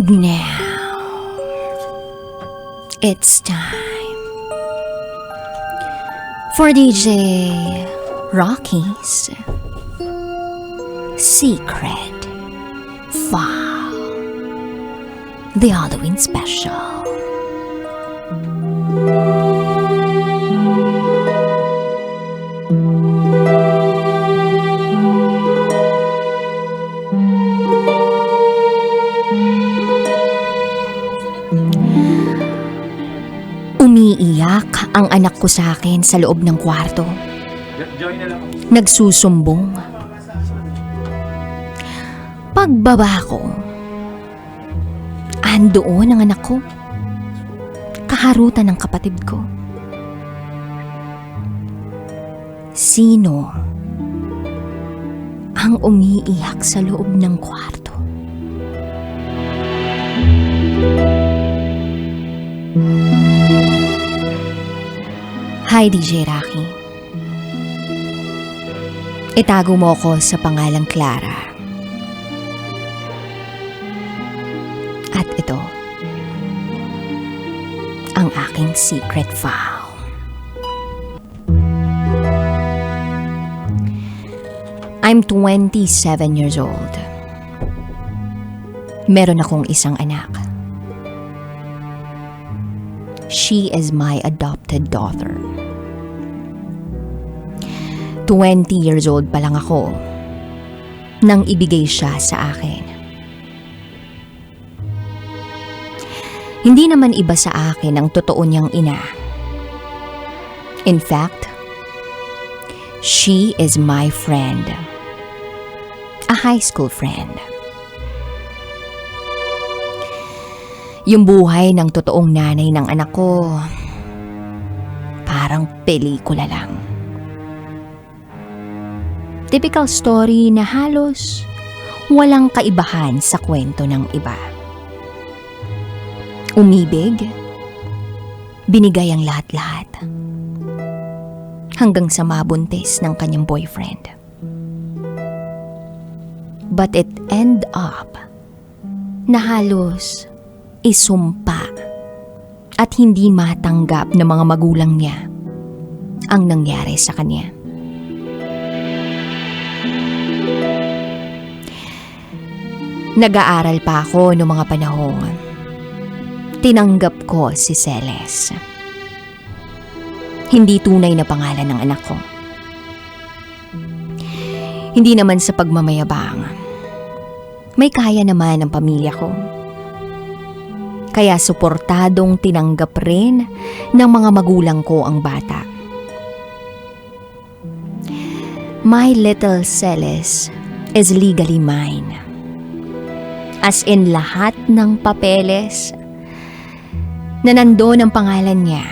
And now, it's time for DJ Rocky's Secret File, the Halloween special. Umiiyak ang anak ko sa akin sa loob ng kwarto. Nagsusumbong. Pagbaba ko, andoon ang anak ko. Kaharutan ng kapatid ko. Sino ang umiiyak sa loob ng kwarto? Hi, DJ Rocky. Itago mo ako sa pangalang Clara. At ito, ang aking secret file. I'm 27 years old. Meron akong isang anak. She is my adopted daughter. 20 years old pa lang ako nang ibigay siya sa akin. Hindi naman iba sa akin ang totoo niyang ina. In fact, she is my friend. A high school friend. Yung buhay ng totoong nanay ng anak ko, parang pelikula lang. Typical story na halos walang kaibahan sa kwento ng iba. Umibig, binigay ang lahat-lahat, hanggang sa mabuntis ng kanyang boyfriend. But it end up na halos isumpa at hindi matanggap ng mga magulang niya ang nangyari sa kanya. Nag-aaral pa ako noong mga panahong tinanggap ko si Celes. Hindi tunay na pangalan ng anak ko. Hindi naman sa pagmamayabang. May kaya naman ang pamilya ko. Kaya suportadong tinanggap rin ng mga magulang ko ang bata. My little Celes is legally mine. As in lahat ng papeles na nandoon ang pangalan niya,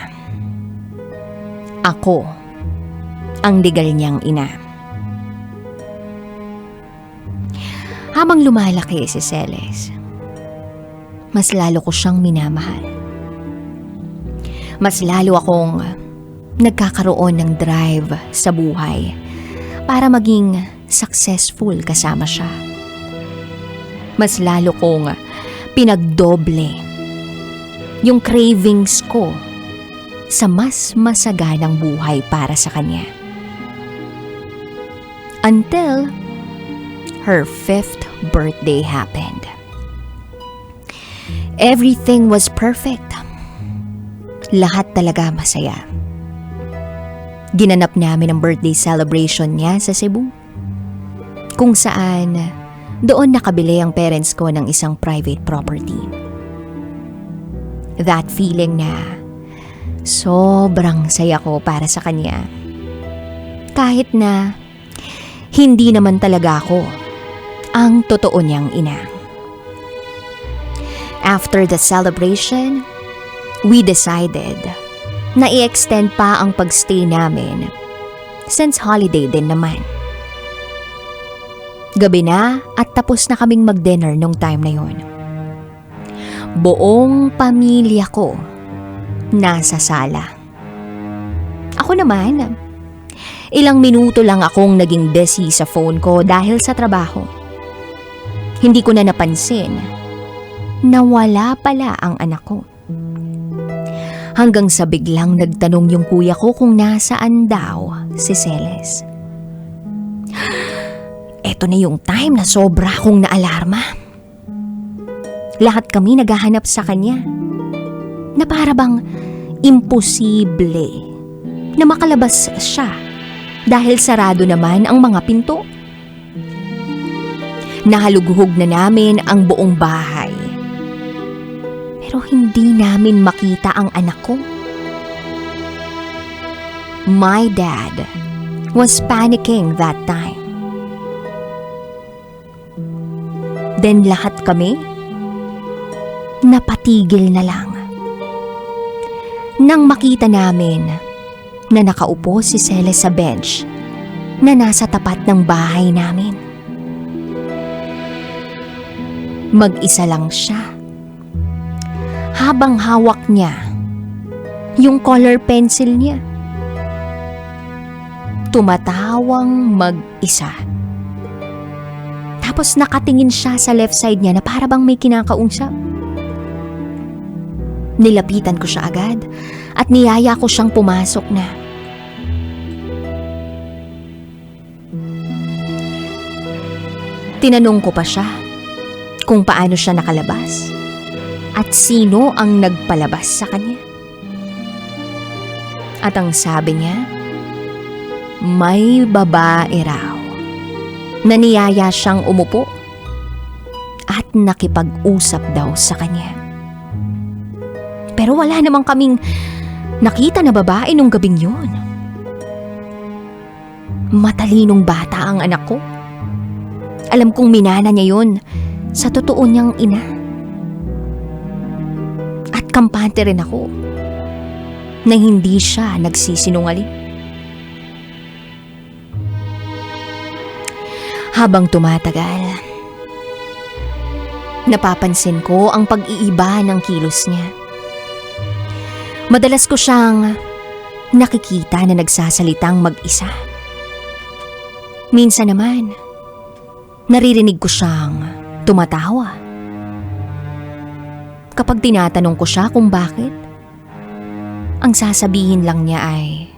ako ang legal niyang ina. Habang lumalaki si Celes, mas lalo ko siyang minamahal. Mas lalo akong nagkakaroon ng drive sa buhay para maging successful kasama siya. Mas lalo kong pinagdoble yung cravings ko sa mas masaganang buhay para sa kanya. Until her 5th birthday happened. Everything was perfect. Lahat talaga masaya. Ginanap namin ang birthday celebration niya sa Cebu, kung saan doon nakabili ang parents ko ng isang private property. That feeling na sobrang saya ko para sa kanya. Kahit na hindi naman talaga ako ang totoo niyang ina. After the celebration, we decided na i-extend pa ang pagstay namin since holiday din naman. Gabi na at tapos na kaming mag-dinner nung time na yon. Buong pamilya ko nasa sala. Ako naman, ilang minuto lang akong naging busy sa phone ko dahil sa trabaho. Hindi ko na napansin na wala pala ang anak ko. Hanggang sa biglang nagtanong yung kuya ko kung nasaan daw si Celes. Eto na yung time na sobra akong naalarma. Lahat kami naghahanap sa kanya na para bang imposible na makalabas siya dahil sarado naman ang mga pinto. Nahalughog na namin ang buong bahay. Pero hindi namin makita ang anak ko. My dad was panicking that time. Then lahat kami napatigil na lang nang makita namin na nakaupo si Celes sa bench na nasa tapat ng bahay namin. Mag-isa lang siya. Habang hawak niya yung color pencil niya. Tumatawang mag-isa. Tapos nakatingin siya sa left side niya na para bang may kinakausap. Nilapitan ko siya agad at niyaya ko siyang pumasok na. Tinanong ko pa siya kung paano siya nakalabas at sino ang nagpalabas sa kanya. At ang sabi niya, may babae raw na niyaya siyang umupo at nakipag-usap daw sa kanya. Pero wala namang kaming nakita na babae nung gabing yun. Matalinong bata ang anak ko. Alam kong minana niya yun sa totoo niyang ina. At kampante rin ako na hindi siya nagsisinungaling. Habang tumatagal, napapansin ko ang pag-iiba ng kilos niya. Madalas ko siyang nakikita na nagsasalitang mag-isa. Minsan naman, naririnig ko siyang tumatawa. Kapag tinatanong ko siya kung bakit, ang sasabihin lang niya ay,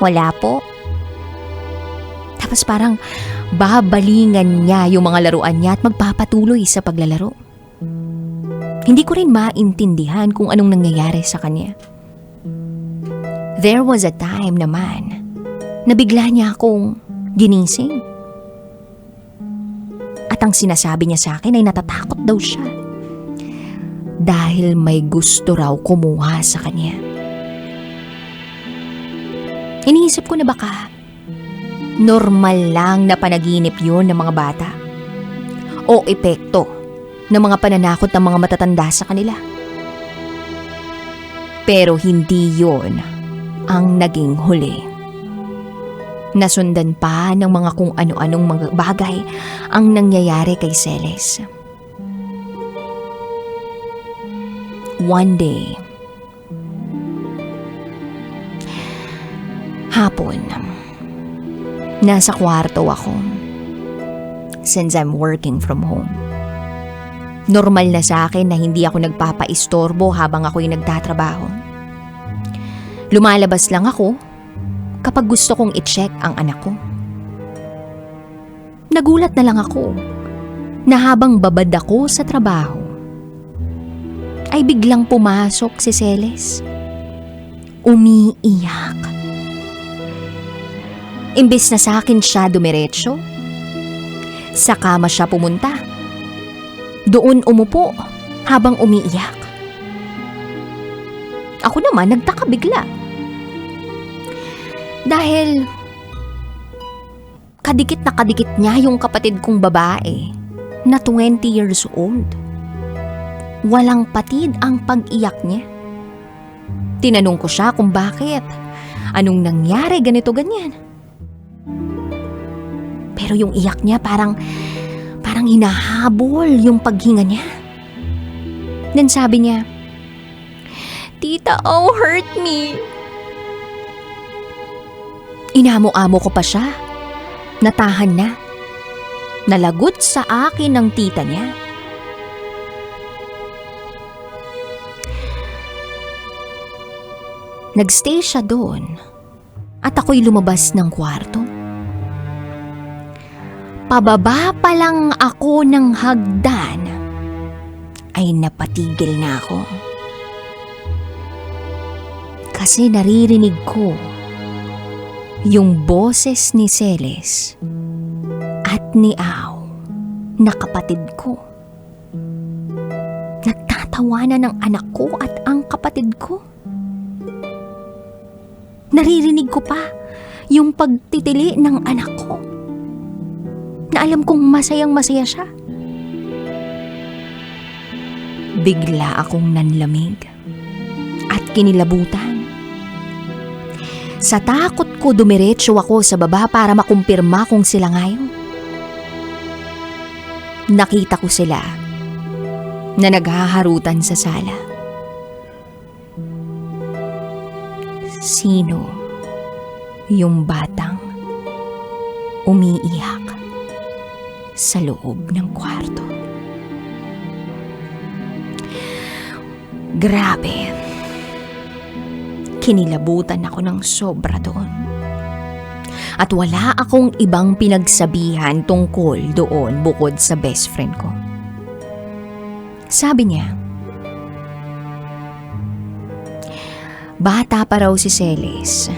wala po. Tapos parang babalingan niya yung mga laruan niya at magpapatuloy sa paglalaro. Hindi ko rin maintindihan kung anong nangyayari sa kanya. There was a time naman na bigla niya akong ginising. At ang sinasabi niya sa akin ay natatakot daw siya dahil may gusto raw kumuha sa kanya. Iniisip ko na baka normal lang na panaginip yun ng mga bata o epekto ng mga pananakot ng mga matatanda sa kanila. Pero hindi yun ang naging huli. Nasundan pa ng mga kung ano-anong mga bagay ang nangyayari kay Celes. One day, hapon, nasa kwarto ako since I'm working from home. Normal na sa akin na hindi ako nagpapaistorbo habang ako'y nagtatrabaho. Lumalabas lang ako kapag gusto kong i-check ang anak ko. Nagulat na lang ako na habang babad ako sa trabaho, ay biglang pumasok si Celes. Umiiyak. Imbes na sa akin siya dumiretso, sa kama siya pumunta. Doon umupo habang umiiyak. Ako naman nagtaka bigla. Dahil kadikit na kadikit niya yung kapatid kong babae na 20 years old. Walang patid ang pag-iyak niya. Tinanong ko siya kung bakit. Anong nangyari ganito ganyan? Pero yung iyak niya parang hinahabol yung paghinga niya. Then sabi niya, "Tita, oh, hurt me." Inamo-amo ko pa siya. Natahan na. Nalagot sa akin ng tita niya. Nagstay siya doon at ako'y lumabas ng kwarto. Pababa pa lang ako ng hagdan ay napatigil na ako. Kasi naririnig ko yung boses ni Celes at ni Au na kapatid ko. Nagtatawanan ng anak ko at ang kapatid ko. Naririnig ko pa yung pagtitili ng anak ko na alam kong masayang masaya siya. Bigla akong nanlamig at kinilabutan. Sa takot ko dumiretso ako sa baba para makumpirma kung sila ngayon. Nakita ko sila na naghaharutan sa sala. Sino yung batang umiiyak sa loob ng kwarto? Grabe. Kinilabutan ako ng sobra doon. At wala akong ibang pinagsabihan tungkol doon bukod sa best friend ko. Sabi niya, bata pa raw si Celes,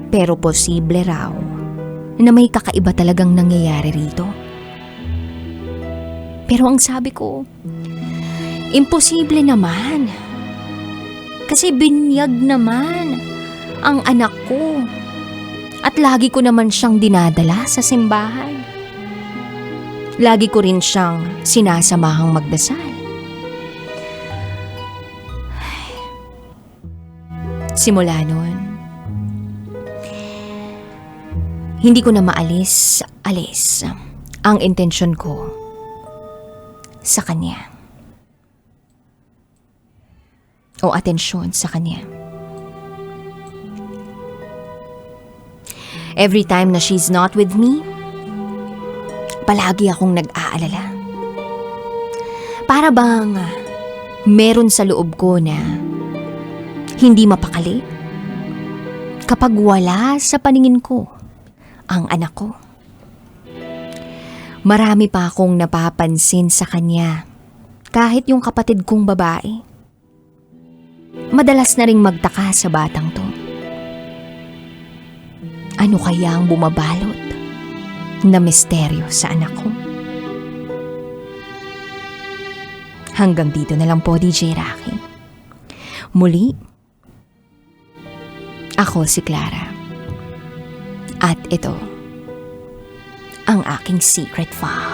pero posible raw na may kakaiba talagang nangyayari rito. Pero ang sabi ko, imposible naman. Kasi binyag naman ang anak ko. At lagi ko naman siyang dinadala sa simbahan. Lagi ko rin siyang sinasamahang magdasal. Simula noon, hindi ko na maalis ang intensyon ko sa kanya. O atensyon sa kanya. Every time na she's not with me, palagi akong nag-aalala. Para bang meron sa loob ko na hindi mapakali kapag wala sa paningin ko ang anak ko. Marami pa akong napapansin sa kanya, kahit yung kapatid kong babae. Madalas na ring magtaka sa batang to. Ano kaya ang bumabalot na misteryo sa anak ko? Hanggang dito na lang po, DJ Rocky. Muli, ako si Clara. At ito, ang aking secret file.